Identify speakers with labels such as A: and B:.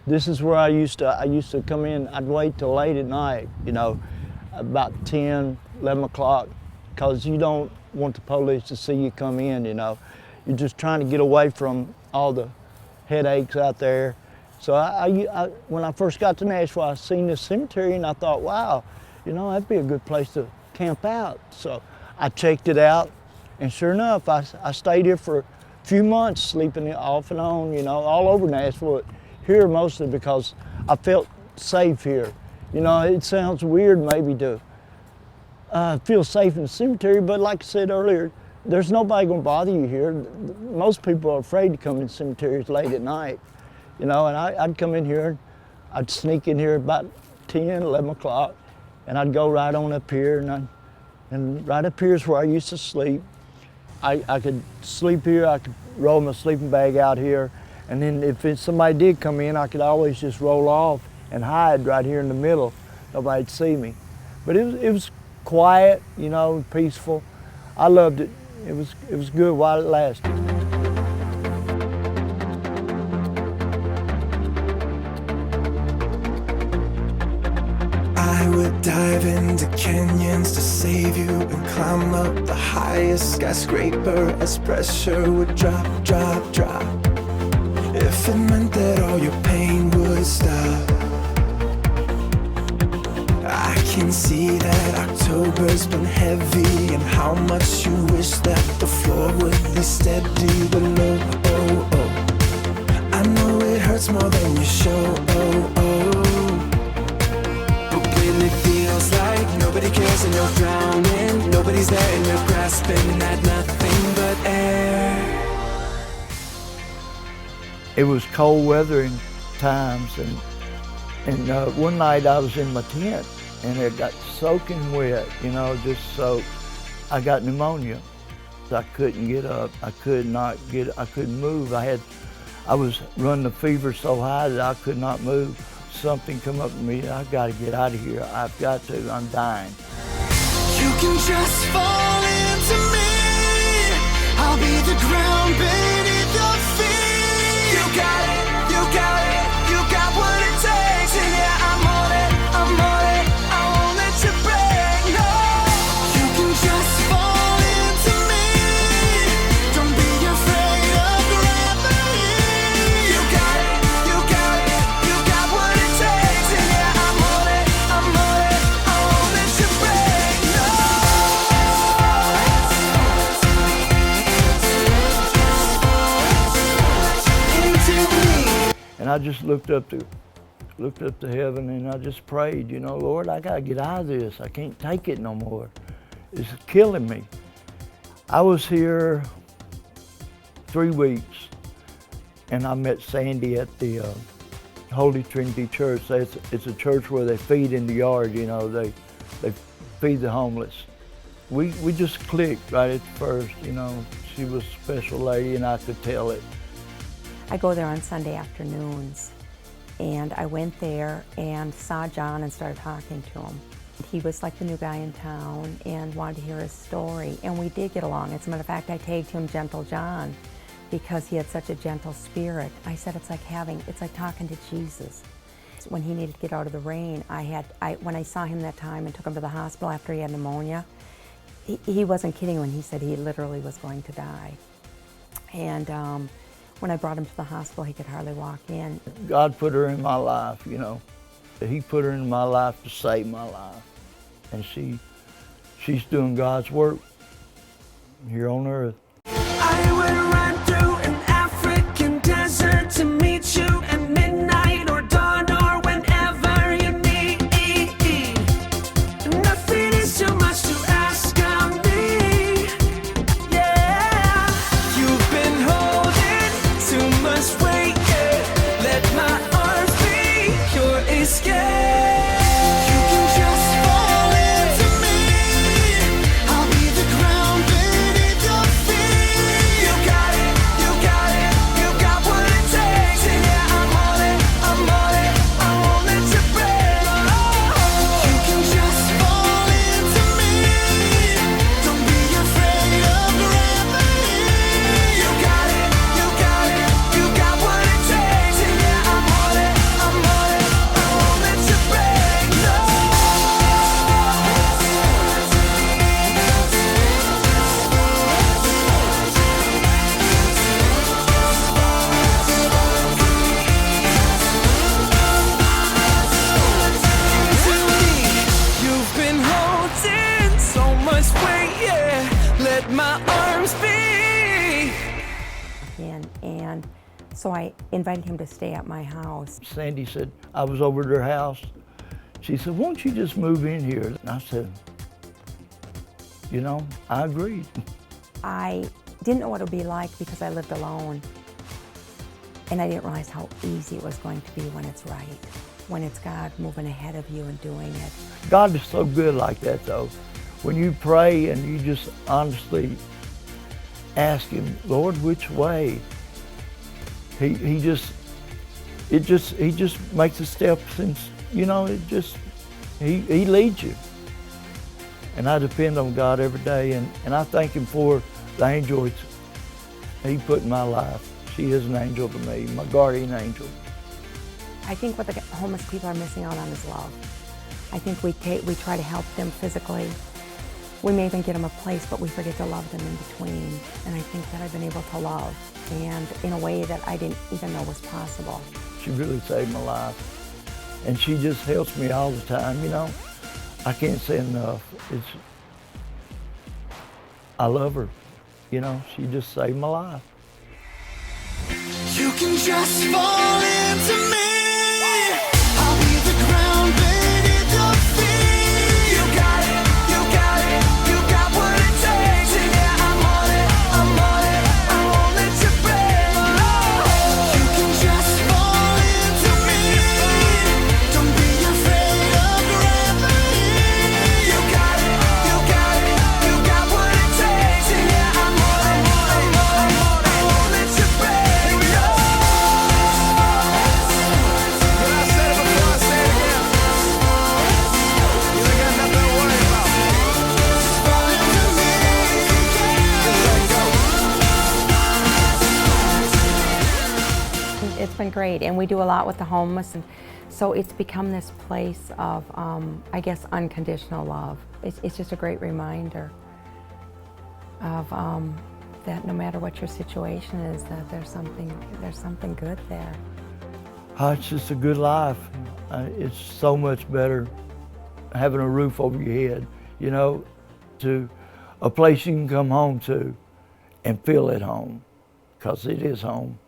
A: This is where I used to come in. I'd wait till late at night, you know, about 10, 11 o'clock, because you don't want the police to see you come in, you know. You're just trying to get away from all the headaches out there. So when I first got to Nashville, I seen this cemetery and I thought, wow, you know, that'd be a good place to camp out. So I checked it out, and sure enough, I stayed here for a few months, sleeping off and on, you know, all over Nashville. Here mostly because I felt safe here. You know, it sounds weird maybe to feel safe in the cemetery, but like I said earlier, there's nobody gonna bother you here. Most people are afraid to come in cemeteries late at night, you know, and I'd come in here, I'd sneak in here about 10, 11 o'clock, and I'd go right on up here, and right up here is where I used to sleep. I could sleep here, I could roll my sleeping bag out here, and then if somebody did come in, I could always just roll off and hide right here in the middle. Nobody'd see me. But it was quiet, you know, peaceful. I loved it. It was good while it lasted.
B: I would dive into canyons to save you and climb up the highest skyscraper as pressure would drop, drop, drop. If it meant that all your pain would stop. I can see that October's been heavy and how much you wish that the floor would be steady below. Oh, oh. I know it hurts more than you show. Oh, oh. But when it feels like nobody cares and you're drowning, nobody's there and you're grasping at nothing but air.
A: It was cold weathering times, and one night I was in my tent and it got soaking wet, you know, just soaked. I got pneumonia. I couldn't get up. I couldn't move. I was running the fever so high that I could not move. Something come up to me, I gotta get out of here. I've got to, I'm dying.
B: You can just fall into me. I'll be the ground beneath your feet. You got it, you got it, you got what it takes. And yeah, I'm on it, I'm on it. I won't let you break, no. You can just fall into me. Don't be afraid of gravity. You got it, you got it, you got what it takes. And yeah, I'm on it, I'm on it. I won't let you break, no.
A: And I just looked up to heaven and I just prayed, you know, Lord, I gotta get out of this. I can't take it no more. It's killing me. I was here 3 weeks and I met Sandy at the Holy Trinity Church. It's a church where they feed in the yard, you know, they feed the homeless. We just clicked right at first, you know. She was a special lady and I could tell it.
C: I go there on Sunday afternoons, and I went there and saw John and started talking to him. He was like the new guy in town and wanted to hear his story, and we did get along. As a matter of fact, I tagged him Gentle John because he had such a gentle spirit. I said it's like talking to Jesus. When he needed to get out of the rain, when I saw him that time and took him to the hospital after he had pneumonia, he wasn't kidding when he said he literally was going to die. And when I brought him to the hospital, he could hardly walk in.
A: God put her in my life, you know. He put her in my life to save my life. And she's doing God's work here on earth.
B: I would run through an African desert to meet you at midnight or dawn or whenever you need. Nothing is too much to ask of me. Yeah, you've been holding too much weight. Yeah. Let my arms be your escape. You can just fall into me. I'll be the ground beneath your feet.
C: So I invited him to stay at my house.
A: Sandy said, I was over at her house. She said, won't you just move in here? And I said, you know, I agreed.
C: I didn't know what it would be like because I lived alone. And I didn't realize how easy it was going to be when it's right, when it's God moving ahead of you and doing it.
A: God is so good like that though. When you pray and you just honestly ask him, Lord, which way? He just makes the steps, and you know, he leads you. And I depend on God every day, and I thank him for the angel he put in my life. She is an angel to me, my guardian angel.
C: I think what the homeless people are missing out on is love. I think we try to help them physically. We may even get them a place, but we forget to love them in between. And I think that I've been able to love, and in a way that I didn't even know was possible.
A: She really saved my life. And she just helps me all the time, you know. I can't say enough. I love her, you know, she just saved my life.
B: You can just fall into me. I'll be the ground beneath your feet. You got it, you got it, you got what it takes. And yeah, I'm on it, I'm on it, I won't let you break. Oh, you can just fall into me. Don't be afraid of gravity. You got it, you got it, you got what it takes. And yeah, I'm on it, I'm on it, I won't let you break.
C: It's been great, and we do a lot with the homeless, and so it's become this place of, I guess, unconditional love. It's just a great reminder of that no matter what your situation is, that there's something good there.
A: It's just a good life. It's so much better having a roof over your head, you know, to a place you can come home to and feel at home, because it is home.